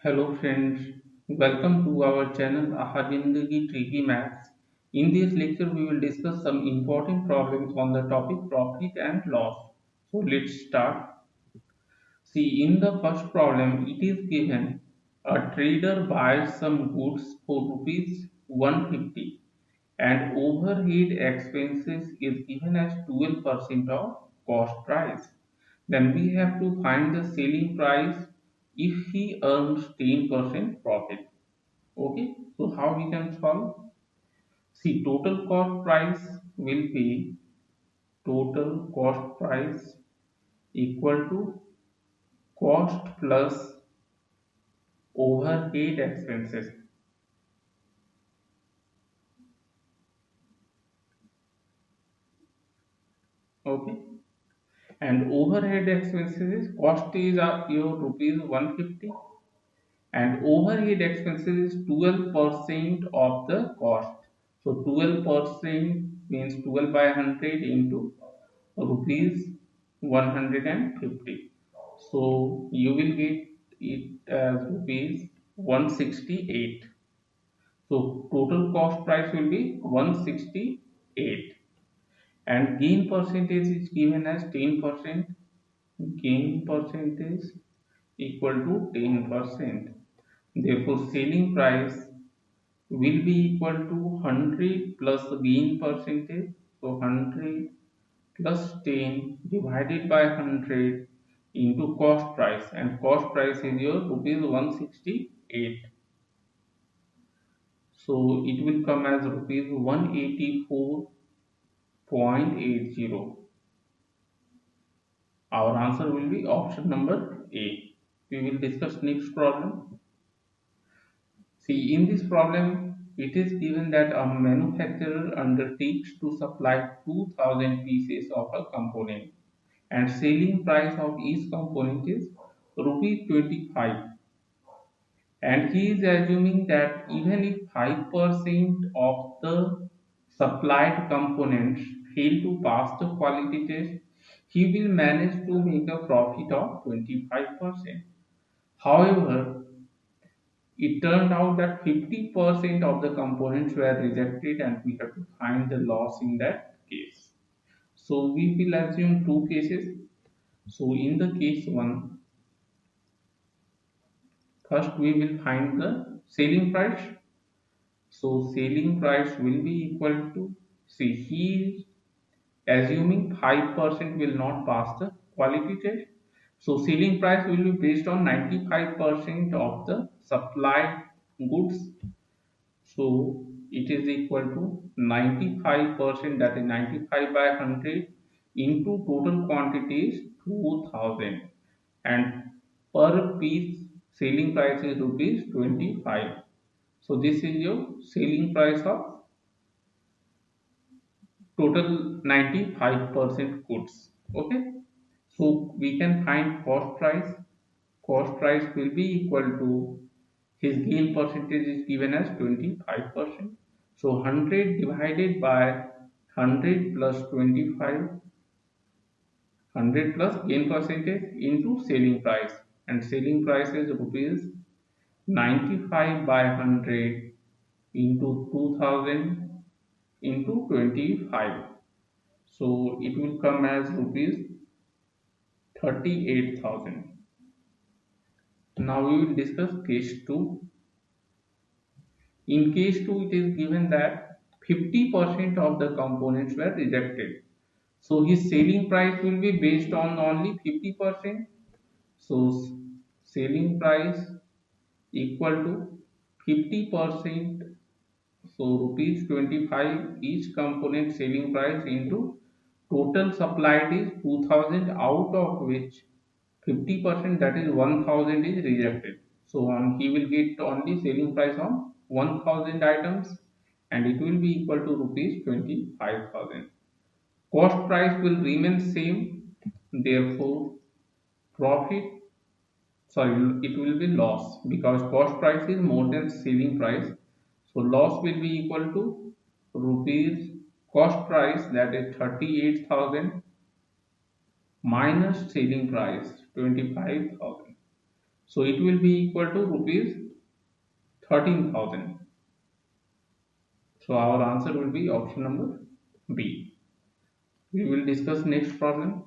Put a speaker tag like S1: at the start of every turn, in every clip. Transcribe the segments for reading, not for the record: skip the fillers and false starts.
S1: Hello friends, welcome to our channel Ahadindagi Tricky Maths. In this lecture, we will discuss some important problems on the topic profit and loss. So let's start. See, in the first problem, it is given a trader buys some goods for rupees 150 and overhead expenses is given as 12% of cost price. Then we have to find the selling price if he earns 10% profit. Okay, so how we can solve? See, total cost price will be total cost price equal to cost plus overhead expenses. Okay, and overhead expenses cost is your rupees 150 and overhead expenses is 12% of the cost. So 12% means 12 by 100 into rupees 150. So you will get it as rupees 168. So total cost price will be 168 and gain percentage is given as 10%. Gain percentage equal to 10%. Therefore, selling price will be equal to 100 plus the gain percentage. So 100 plus 10 divided by 100 into cost price, and cost price is your rupees 168. So it will come as rupees 184.80. Our answer will be option number A. We will discuss next problem. See, in this problem, it is given that a manufacturer undertakes to supply 2000 pieces of a component and selling price of each component is rupees 25, and he is assuming that even if 5% of the supplied components fail to pass the quality test, he will manage to make a profit of 25%. However, it turned out that 50% of the components were rejected and we have to find the loss in that case. So we will assume two cases. So in the case 1, first we will find the selling price. So selling price will be equal to, see, he is assuming 5% will not pass the quality test. So selling price will be based on 95% of the supplied goods. So it is equal to 95%, that is 95 by 100 into total quantity is 2000, and per piece selling price is rupees 25. So this is your selling price of total 95% goods. Okay. So we can find cost price. Cost price will be equal to, his gain percentage is given as 25%. So 100 divided by 100 plus 25, 100 plus gain percentage into selling price, and selling price is rupees 95 by 100 into 2000 into 25. So it will come as rupees 38,000. Now we will discuss case 2. In case 2, it is given that 50% of the components were rejected. So his selling price will be based on only 50%. So selling price equal to 50%. So rupees 25 each component selling price into total supplied is 2000, out of which 50%, that is 1000, is rejected. So he will get only selling price on 1000 items and it will be equal to rupees 25,000. Cost price will remain same, therefore profit, sorry, it will be loss because cost price is more than selling price. So loss will be equal to rupees cost price, that is 38,000, minus selling price 25,000. So it will be equal to rupees 13,000. So our answer will be option number B. We will discuss next problem.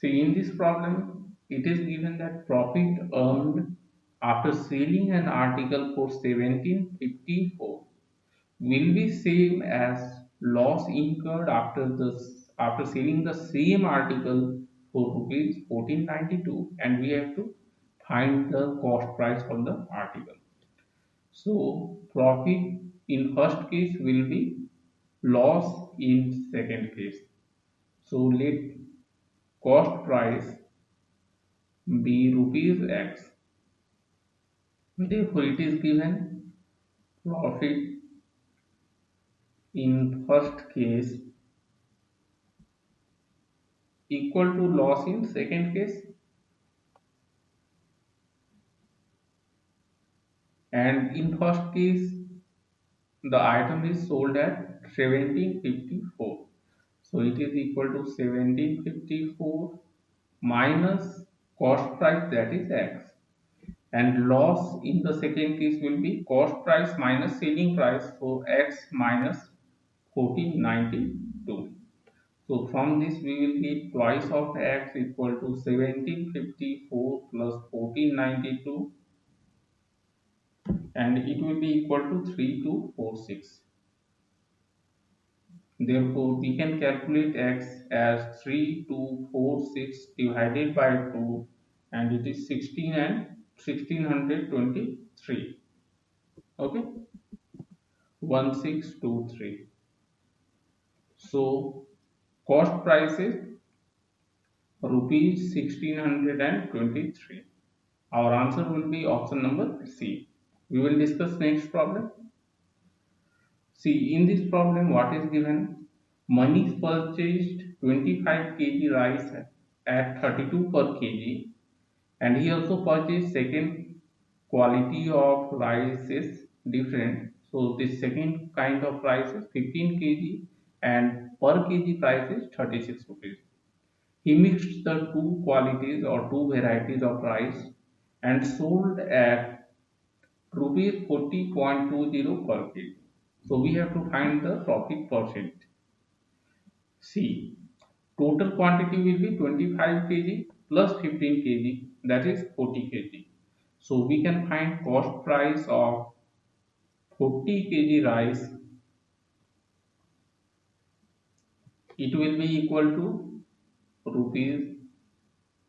S1: See, in this problem, it is given that profit earned after selling an article for 1754 will be same as loss incurred after selling the same article for rupees 1492, and we have to find the cost price of the article. So profit in first case will be loss in second case. So let cost price be rupees X. Therefore, it is given profit in first case equal to loss in second case, and in first case the item is sold at 1754. So it is equal to 1754 minus cost price, that is X, and loss in the second case will be cost price minus selling price, so X minus 1492. So from this we will get twice of X equal to 1754 plus 1492, and it will be equal to 3246. Therefore, we can calculate X as 3246 divided by 2, and it is 16 and 1623. Okay, 1623. So cost price is rupees 1623. Our answer will be option number C. We will discuss next problem. See, in this problem, what is given? Money purchased 25 kg rice at 32 per kg, and he also purchased second quality of rice is different. So this second kind of rice is 15 kg, and per kg price is 36 rupees. He mixed the two qualities or two varieties of rice and sold at rupees 40.20 per kg. So we have to find the profit percent. See, total quantity will be 25 kg plus 15 kg, that is 40 kg. So we can find cost price of 40 kg rice. It will be equal to rupees.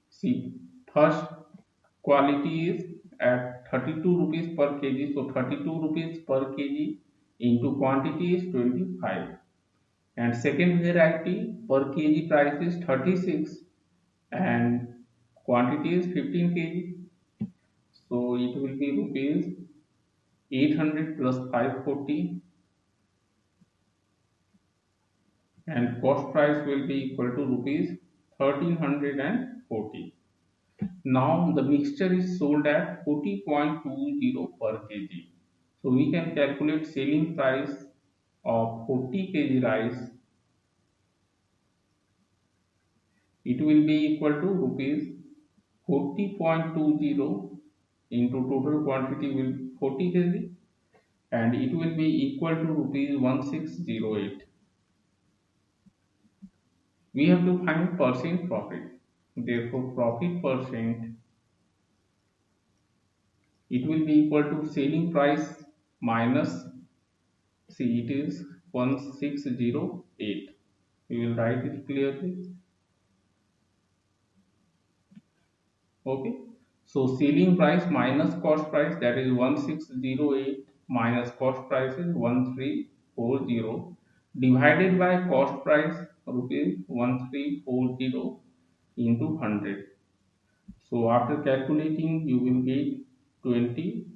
S1: See, first quality is at 32 rupees per kg. So 32 rupees per kg into quantity is 25. And second variety per kg price is 36 and quantity is 15 kg. So it will be rupees 800 plus 540, and cost price will be equal to rupees 1340. Now the mixture is sold at 40.20 per kg. So we can calculate selling price of 40 kg rice. It will be equal to rupees 40.20 into total quantity will 40 kg, and it will be equal to rupees 1608. We have to find percent profit. Therefore, profit percent, it will be equal to selling price minus, see, it is 1608. We will write it clearly. Okay. So selling price minus cost price, that is 1608, minus cost price is 1340, divided by cost price rupees 1340 into 100. So after calculating you will get 20,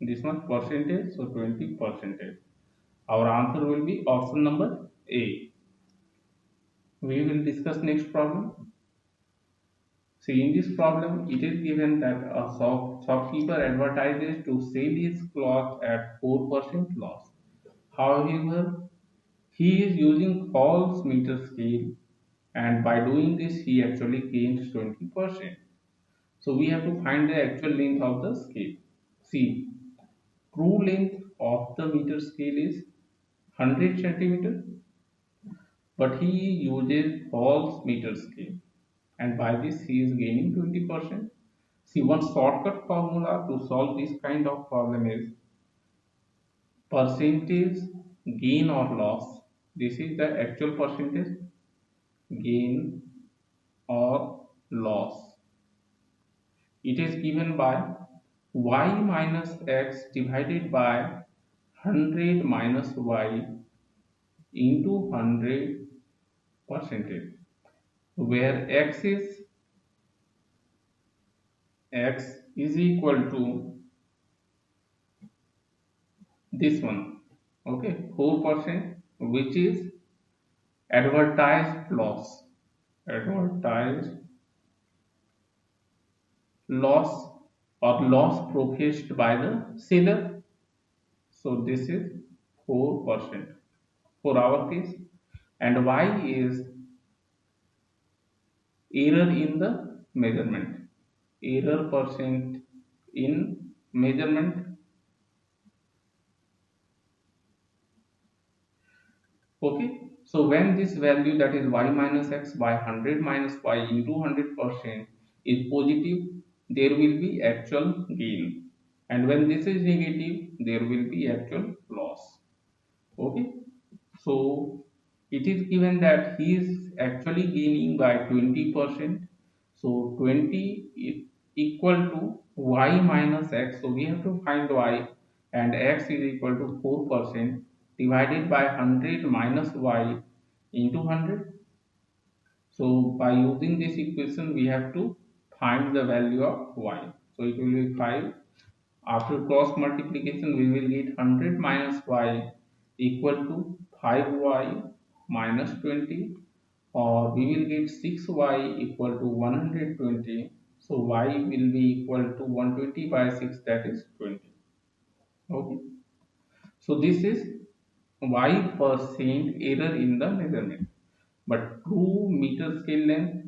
S1: this much percentage, so 20 percentage. Our answer will be option number A. We will discuss next problem. See, in this problem, it is given that a shopkeeper advertises to sell his cloth at 4% loss. However, he is using false meter scale, and by doing this, he actually gains 20%. So we have to find the actual length of the scale. See, true length of the meter scale is 100 centimeter, but he uses false meter scale, and by this he is gaining 20%. See, one shortcut formula to solve this kind of problem is percentage gain or loss. This is the actual percentage gain or loss. It is given by y minus x divided by 100 minus y into 100 percentage, where x is equal to this one, okay, 4%, which is advertised loss. Advertised loss or loss professed by the seller. So this is 4% for our case, and y is error in the measurement. Error percent in measurement. Okay. So when this value, that is y minus x by 100 minus y into 100% is positive, there will be actual gain, and when this is negative, there will be actual loss. Okay. So it is given that he is actually gaining by 20%. So 20 is equal to y minus x. So we have to find y, and x is equal to 4% divided by 100 minus y into 100. So by using this equation, we have to find the value of y. So it will be 5. After cross multiplication, we will get 100 minus y equal to 5y minus 20, or we will get 6y equal to 120. So y will be equal to 120 by 6, that is 20. Okay. So this is y% error in the measurement. But true meter scale length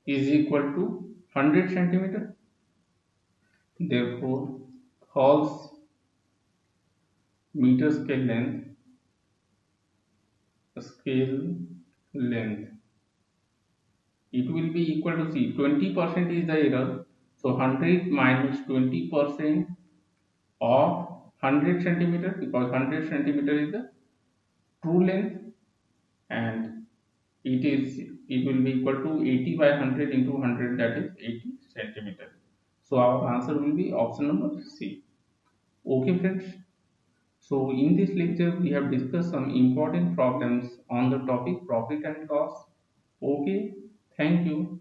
S1: is equal to 100 centimeter. Therefore, false meter scale length, it will be equal to, see, 20% is the error. So 100 minus 20% of 100 centimeter, because 100 centimeter is the true length, and it will be equal to 80 by 100 into 100, that is 80 centimeter. So our answer will be option number C. Okay friends, so in this lecture we have discussed some important problems on the topic profit and loss. Okay, thank you.